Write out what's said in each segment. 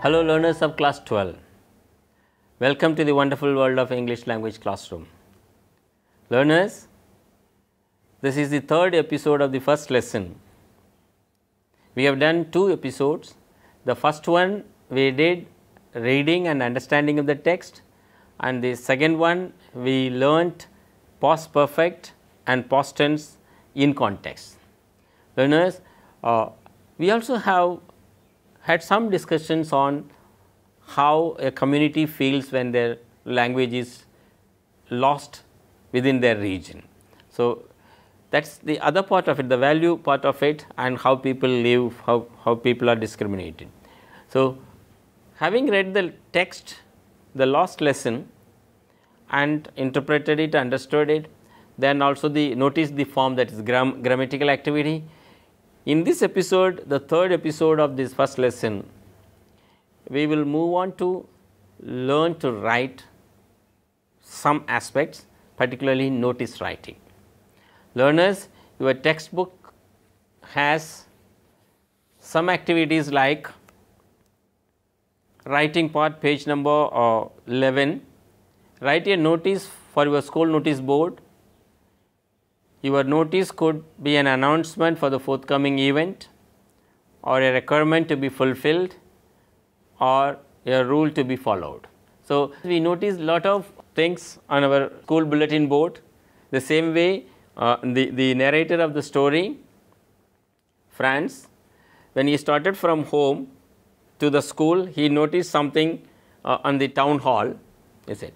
Hello learners of class 12. Welcome to the wonderful world of English language classroom. Learners, this is the third episode of the first lesson. We have done 2 episodes. The first one we did reading and understanding of the text, and the second one we learnt past perfect and past tense in context. Learners, we also have had some discussions on how a community feels when their language is lost within their region. So, that is the other part of it, the value part of it, and how people live, how people are discriminated. So, having read the text, the last lesson, and interpreted it, understood it, then also notice the form, that is grammatical activity. In this episode, the third episode of this first lesson, we will move on to learn to write some aspects, particularly notice writing. Learners, your textbook has some activities like writing part, page number 11. Write a notice for your school notice board. Your notice could be an announcement for the forthcoming event, or a requirement to be fulfilled, or a rule to be followed. So, we notice lot of things on our school bulletin board. The same way, the narrator of the story, France, when he started from home to the school, he noticed something on the town hall, he said.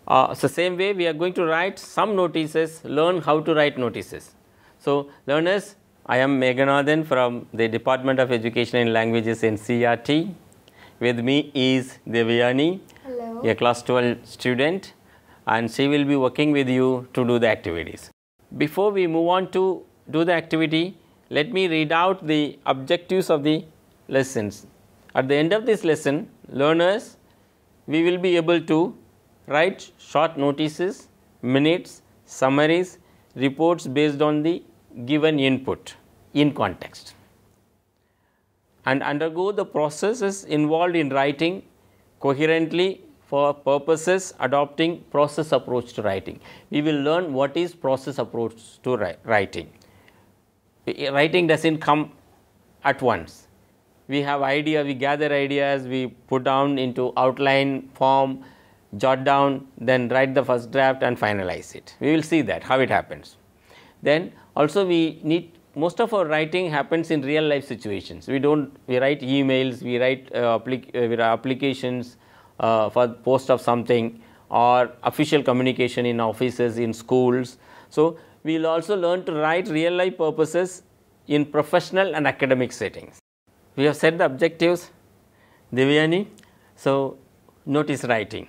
So, same way we are going to write some notices, learn how to write notices. So, learners, I am Meghanathan from the Department of Education and Languages in CRT. With me is Devyani, Hello. A class 12 student, and she will be working with you to do the activities. Before we move on to do the activity, let me read out the objectives of the lessons. At the end of this lesson, learners, we will be able to write short notices, minutes, summaries, reports based on the given input in context, and undergo the processes involved in writing coherently for purposes adopting process approach to writing. We will learn what is process approach to writing. Writing does not come at once. We have idea, we gather ideas, we put down into outline form, jot down, then write the first draft and finalize it. We will see that how it happens. Then also we need, most of our writing happens in real life situations. We write emails, we write applications for post of something, or official communication in offices, in schools. So, we will also learn to write real life purposes in professional and academic settings. We have set the objectives, Devyani. So, notice writing.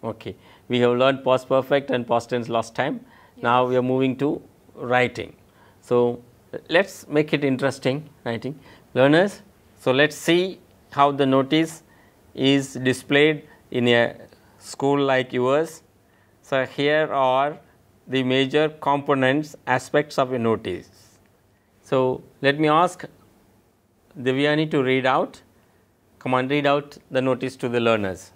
Okay, we have learned past perfect and past tense last time. Yes. Now we are moving to writing. So, let us make it interesting, writing. Learners, so let us see how the notice is displayed in a school like yours. So, here are the major components, aspects of a notice. So, let me ask Devyani to read out. Come on, read out the notice to the learners.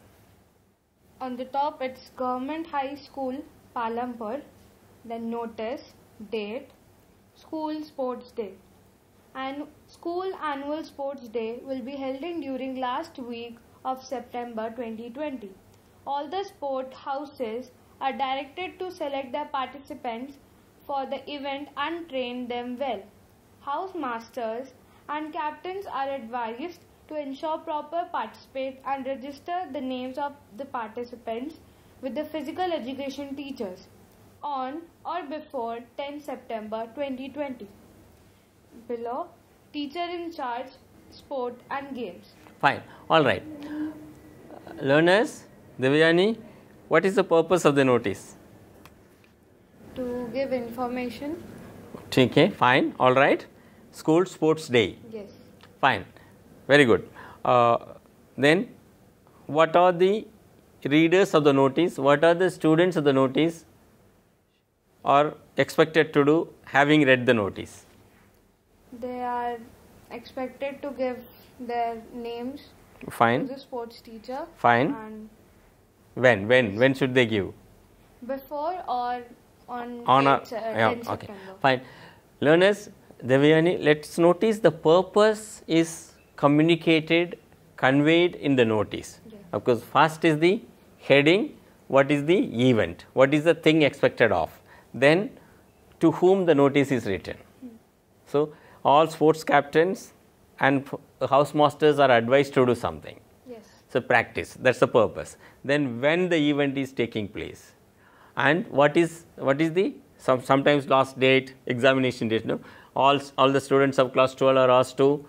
On the top, it's Government High School, Palampur, then notice, date, School Sports Day. And School Annual Sports Day will be held during last week of September 2020. All the sport houses are directed to select their participants for the event and train them well. House masters and captains are advised to ensure proper participate and register the names of the participants with the physical education teachers on or before 10 September 2020. Below, teacher in charge, sport and games. Fine, all right. Learners, Devyani, what is the purpose of the notice? To give information. Okay, fine, all right. School Sports Day. Yes. Fine, very good. Then, what are the readers of the notice? What are the students of the notice are expected to do having read the notice? They are expected to give their names Fine. to the sports teacher. Fine. And When should they give? before or on 10th Okay. September. Fine. Learners, Devyani, let's notice the purpose is communicated, conveyed in the notice. Yeah. Of course, first is the heading, what is the event, what is the thing expected of, then to whom the notice is written. So, all sports captains and housemasters are advised to do something. Yes. So, practice, that is the purpose. Then when the event is taking place and what is the sometimes last date, examination date. No? All the students of class 12 are asked to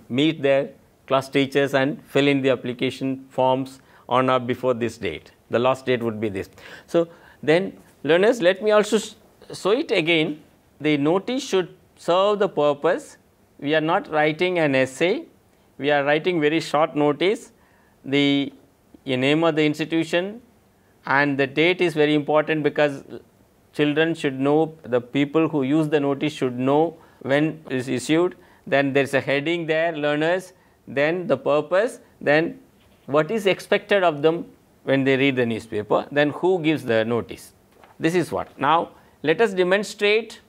meet their class teachers and fill in the application forms on or before this date. The last date would be this. So, then learners, let me also show it again. The notice should serve the purpose. We are not writing an essay, we are writing very short notice. The name of the institution and the date is very important because children should know, the people who use the notice should know when it is issued. Then there is a heading there, learners, then the purpose, then what is expected of them when they read the newspaper, then who gives the notice. This is what. Now, let us demonstrate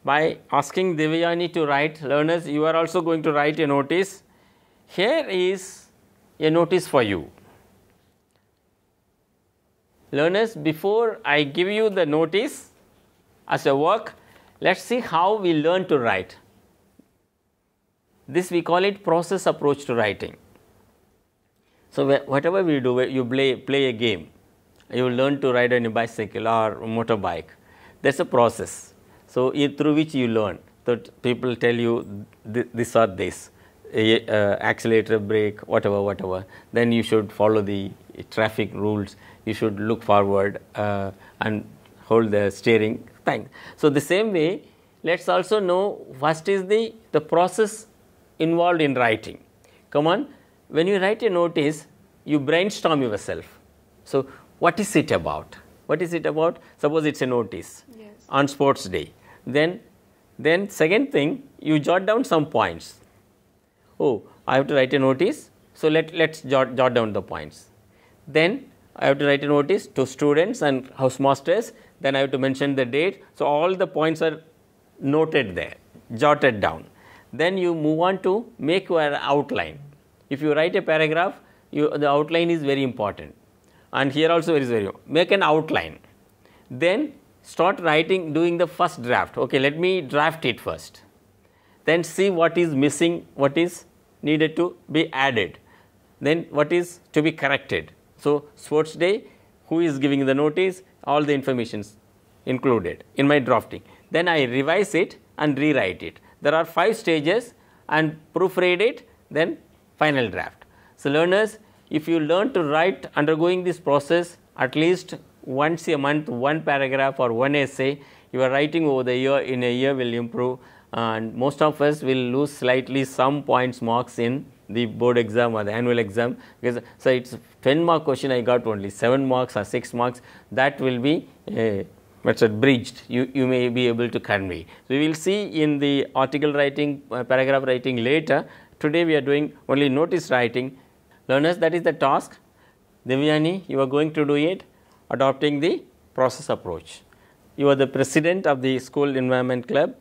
by asking Devyani to write. Learners, you are also going to write a notice. Here is a notice for you. Learners, before I give you the notice as a work, let us see how we learn to write. This we call it process approach to writing. So, whatever we do, you play a game, you will learn to ride on a bicycle or motorbike. That is a process. So, through which you learn. So, people tell you this or this, accelerator, brake, whatever. Then you should follow the traffic rules. You should look forward and hold the steering. Fine. So, the same way, let us also know first is the process involved in writing. Come on, when you write a notice, you brainstorm yourself. So, what is it about? What is it about? Suppose it is a notice on sports day. Then second thing, you jot down some points. Oh, I have to write a notice. So, let's jot down the points. Then I have to write a notice to students and housemasters, then I have to mention the date. So, all the points are noted there, jotted down. Then you move on to make your outline. If you write a paragraph, the outline is very important, and here also it is very important. Make an outline. Then start writing, doing the first draft. Okay, let me draft it first. Then see what is missing, what is needed to be added, then what is to be corrected. So, sports day, who is giving the notice, all the information included in my drafting. Then I revise it and rewrite it. There are 5 stages and proofread it, then final draft. So, learners, if you learn to write undergoing this process at least once a month, one paragraph or one essay, your writing over the year, in a year will improve, and most of us will lose slightly some points marks in the board exam or the annual exam, because so it's 10 mark question, I got only 7 marks or 6 marks, that will be bridged, you may be able to convey. So, we will see in the article writing, paragraph writing later. Today we are doing only notice writing. Learners, that is the task. Devyani, you are going to do it, adopting the process approach. You are the president of the school environment club.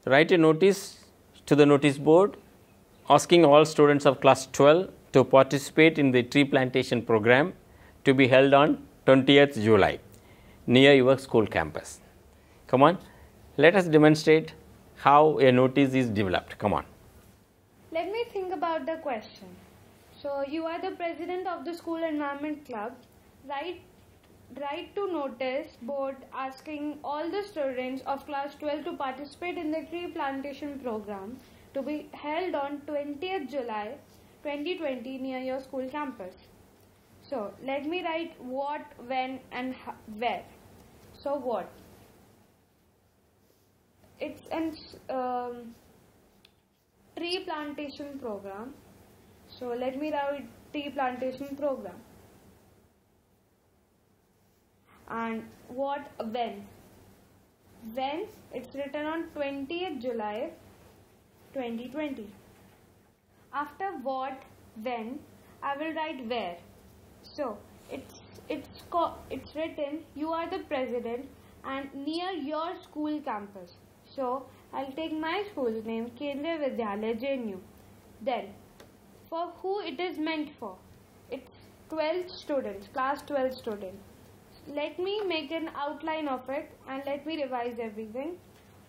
Write a notice to the notice board asking all students of class 12 to participate in the tree plantation program to be held on 20th July near your school campus. Come on, let us demonstrate how a notice is developed. Come on. Let me think about the question. So, you are the president of the school environment club. Write to notice board asking all the students of class 12 to participate in the tree plantation program to be held on 20th July 2020 near your school campus. So, let me write what, when and where. So, what? It's an tree plantation program. So, let me write tree plantation program. And what, when? When? It's written on 20th July 2020. After what, when, I will write where. So it's written you are the president and near your school campus. So I'll take my school's name, Kendriya Vidyalaya JNU. Then for who it is meant for, it's 12 students, class 12 students. Let me make an outline of it and let me revise everything.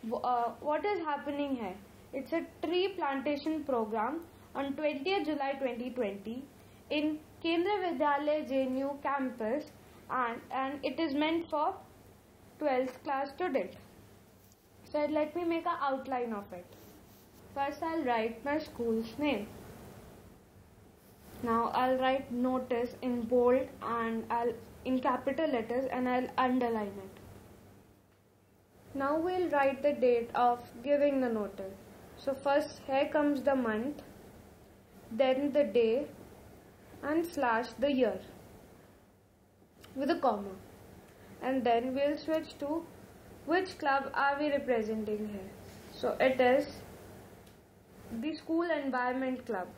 What is happening here? It's a tree plantation program on 20th July 2020 in Kendriya Vidyalaya JNU campus, and it is meant for 12th class students. So let me make an outline of it. First I'll write my school's name. Now I'll write notice in bold and in capital letters, and I'll underline it. Now we'll write the date of giving the notice. So first here comes the month, then the day, and slash the year with a comma. And then we'll switch to which club are we representing here. So it is the school environment club.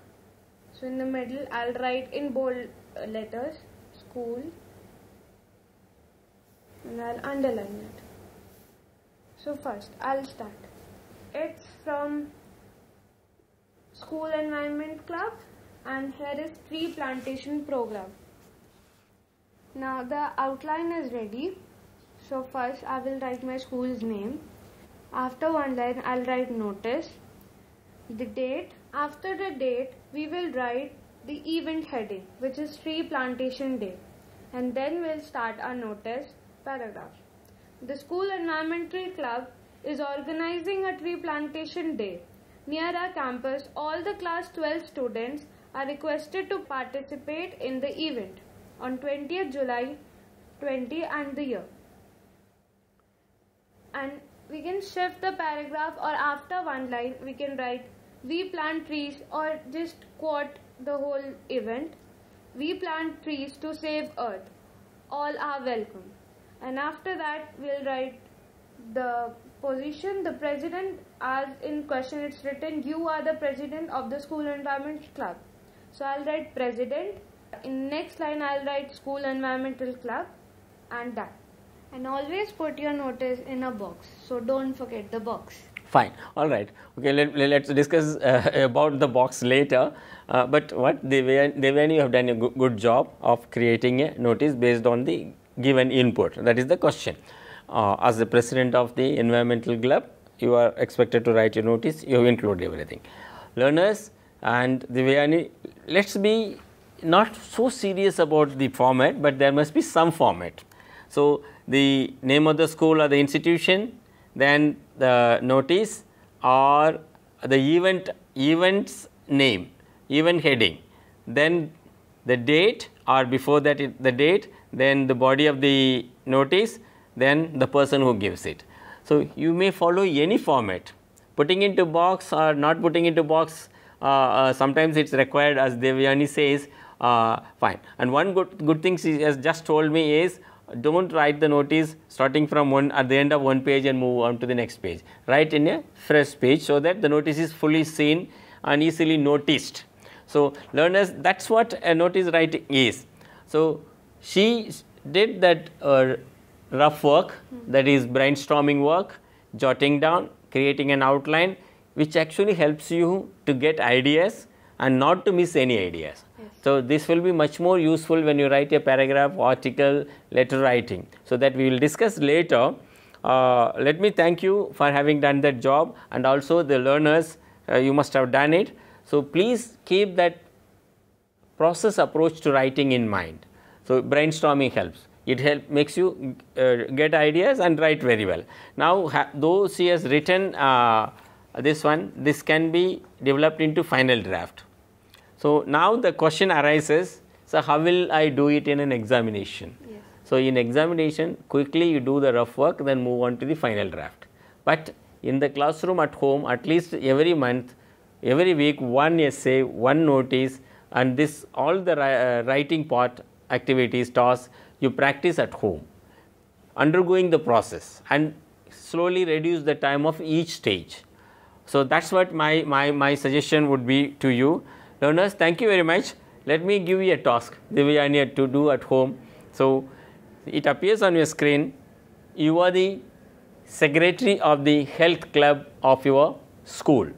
So in the middle I'll write in bold letters school, and I'll underline it. So first I'll start. It's from school environment club, and here is tree plantation program. Now the outline is ready. So first I will write my school's name. After one line I'll write notice, the date. After the date we will write the event heading, which is tree plantation day, and then we'll start our notice paragraph. The school environmental club is organizing a tree plantation day near our campus. All the class 12 students are requested to participate in the event on 20th July 20 and the year. And we can shift the paragraph, or after one line we can write we plant trees, or just quote the whole event. We plant trees to save earth. All are welcome. And after that we'll write the position, the president, as in question it's written you are the president of the school environment club. So I'll write president. In next line I'll write school environmental club, and done. And always put your notice in a box, so don't forget the box. Fine. All right. Okay. Let's discuss about the box later. But what Devyani, you have done a good job of creating a notice based on the given input. That is the question. As the president of the environmental club, you are expected to write your notice. You have included everything. Learners and Devyani, let's be not so serious about the format, but there must be some format. So the name of the school or the institution, then the notice, or the event's name, event heading, then the date, or before that the date, then the body of the notice, then the person who gives it. So you may follow any format, putting into box or not putting into box. Sometimes it's required, as Devyani says. Fine. And one good thing she has just told me is, don't write the notice starting from at the end of one page and move on to the next page. Write in a fresh page so that the notice is fully seen and easily noticed. So learners, that's what a notice writing is. So she did that rough work, that is brainstorming work, jotting down, creating an outline, which actually helps you to get ideas and not to miss any ideas. Yes. So this will be much more useful when you write a paragraph, article, letter writing. So that we will discuss later. Let me thank you for having done that job, and also the learners, you must have done it. So please keep that process approach to writing in mind. So brainstorming helps. It makes you get ideas and write very well. Now though she has written this one, this can be developed into final draft. So now the question arises, so how will I do it in an examination? Yes. So in examination, quickly you do the rough work, then move on to the final draft. But in the classroom at home, at least every month, every week, one essay, one notice, and this all the writing part activities, tasks, you practice at home, undergoing the process, and slowly reduce the time of each stage. So that's what my suggestion would be to you. Learners, thank you very much. Let me give you a task, Divyani, to do at home. So it appears on your screen. You are the secretary of the health club of your school.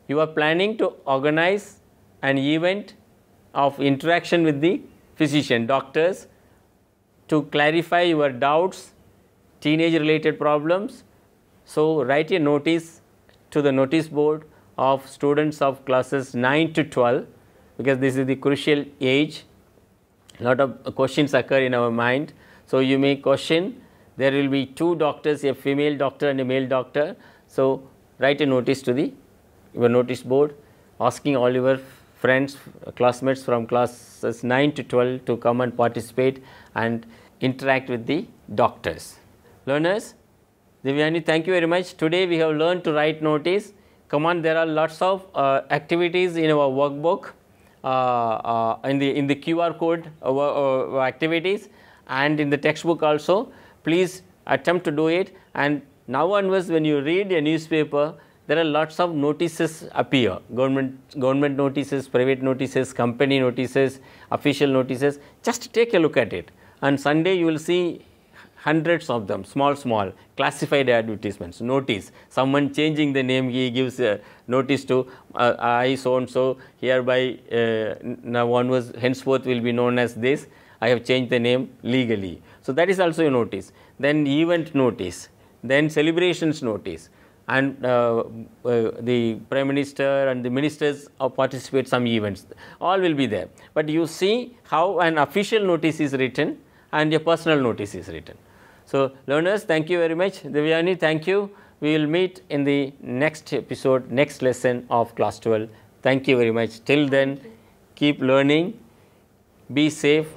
You are planning to organize an event of interaction with the physician, doctors, to clarify your doubts, teenage related problems. So write a notice to the notice board of students of classes 9 to 12, because this is the crucial age. A lot of questions occur in our mind. So you may question. There will be two doctors, a female doctor and a male doctor. So write a notice to your notice board asking all your friends, classmates from classes 9 to 12 to come and participate and interact with the doctors. Learners, Divyani, thank you very much. Today we have learned to write notice. Come on, there are lots of activities in our workbook, in the QR code activities, and in the textbook also. Please attempt to do it. And now onwards, when you read a newspaper, there are lots of notices appear, government notices, private notices, company notices, official notices. Just take a look at it. And Sunday you will see hundreds of them, small classified advertisements, notice, someone changing the name, he gives a notice to I so and so, hereby now onwards henceforth will be known as this, I have changed the name legally. So that is also a notice. Then event notice, then celebrations notice, and the Prime Minister and the ministers participate some events, all will be there. But you see how an official notice is written and a personal notice is written. So learners, thank you very much. Divyani, thank you. We will meet in the next episode, next lesson of class 12. Thank you very much. Till then, keep learning, be safe.